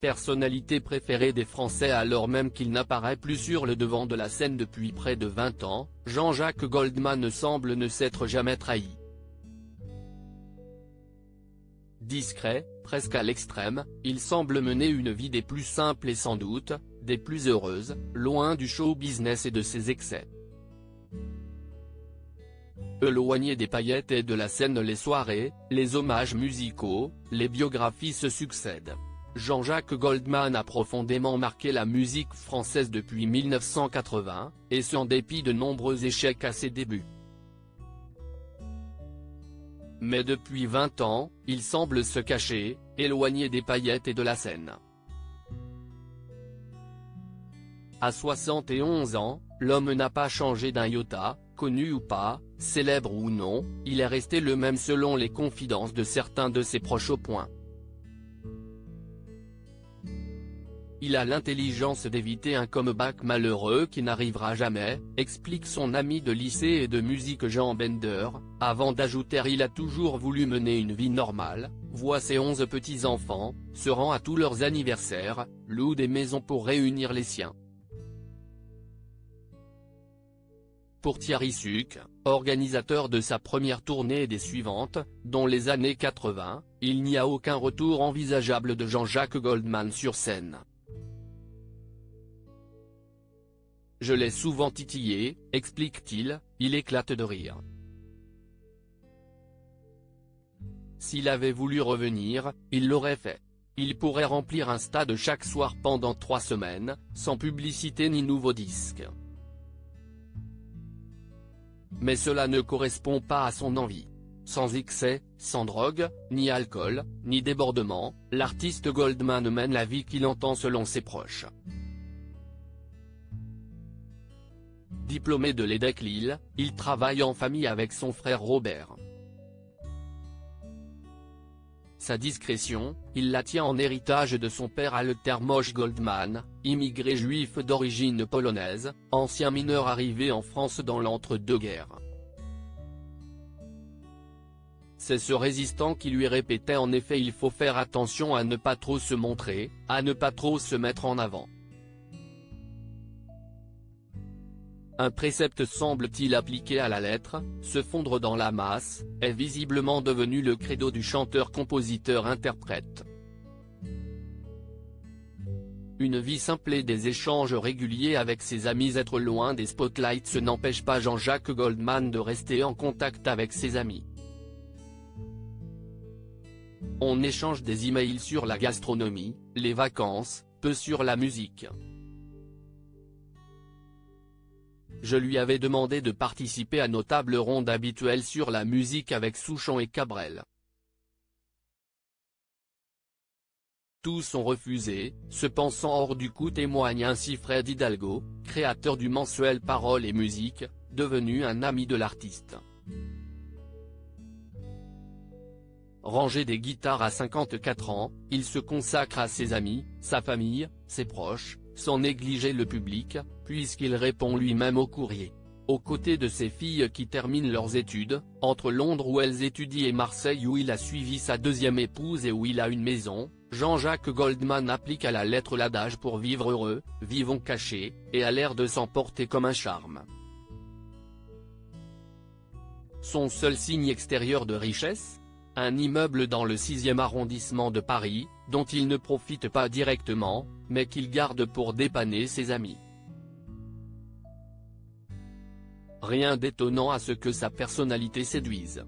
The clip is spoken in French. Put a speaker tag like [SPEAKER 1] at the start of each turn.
[SPEAKER 1] Personnalité préférée des Français alors même qu'il n'apparaît plus sur le devant de la scène depuis près de 20 ans, Jean-Jacques Goldman semble ne s'être jamais trahi. Discret, presque à l'extrême, il semble mener une vie des plus simples et sans doute, des plus heureuses, loin du show business et de ses excès. Éloigné des paillettes et de la scène, les soirées, les hommages musicaux, les biographies se succèdent. Jean-Jacques Goldman a profondément marqué la musique française depuis 1980, et ce en dépit de nombreux échecs à ses débuts. Mais depuis 20 ans, il semble se cacher, éloigné des paillettes et de la scène. À 71 ans, l'homme n'a pas changé d'un iota, connu ou pas, célèbre ou non, il est resté le même selon les confidences de certains de ses proches au point. Il a l'intelligence d'éviter un comeback malheureux qui n'arrivera jamais, explique son ami de lycée et de musique Jean Bender, avant d'ajouter: il a toujours voulu mener une vie normale, voit ses 11 petits-enfants, se rend à tous leurs anniversaires, loue des maisons pour réunir les siens. Pour Thierry Suc, organisateur de sa première tournée et des suivantes, dont les années 80, il n'y a aucun retour envisageable de Jean-Jacques Goldman sur scène. Je l'ai souvent titillé, explique-t-il, il éclate de rire. S'il avait voulu revenir, il l'aurait fait. Il pourrait remplir un stade chaque soir pendant 3 semaines, sans publicité ni nouveau disque. Mais cela ne correspond pas à son envie. Sans excès, sans drogue, ni alcool, ni débordement, l'artiste Goldman mène la vie qu'il entend selon ses proches. Diplômé de l'EDEC Lille, il travaille en famille avec son frère Robert. Sa discrétion, il la tient en héritage de son père Alter Moshe Goldman, immigré juif d'origine polonaise, ancien mineur arrivé en France dans l'entre-deux-guerres. C'est ce résistant qui lui répétait en effet: il faut faire attention à ne pas trop se montrer, à ne pas trop se mettre en avant. Un précepte semble-t-il appliqué à la lettre, se fondre dans la masse, est visiblement devenu le credo du chanteur-compositeur-interprète. Une vie simple et des échanges réguliers avec ses amis, être loin des spotlights, ce n'empêche pas Jean-Jacques Goldman de rester en contact avec ses amis. On échange des emails sur la gastronomie, les vacances, peu sur la musique. Je lui avais demandé de participer à nos tables rondes habituelles sur la musique avec Souchon et Cabrel. Tous ont refusé, se pensant hors du coup, témoigne ainsi Fred Hidalgo, créateur du mensuel Paroles et Musique, devenu un ami de l'artiste. Rangé des guitares à 54 ans, il se consacre à ses amis, sa famille, ses proches, sans négliger le public, puisqu'il répond lui-même au courrier. Aux côtés de ses filles qui terminent leurs études, entre Londres où elles étudient et Marseille où il a suivi sa deuxième épouse et où il a une maison, Jean-Jacques Goldman applique à la lettre l'adage pour vivre heureux, vivons cachés, et a l'air de s'emporter comme un charme. Son seul signe extérieur de richesse ? Un immeuble dans le 6e arrondissement de Paris, dont il ne profite pas directement, mais qu'il garde pour dépanner ses amis. Rien d'étonnant à ce que sa personnalité séduise.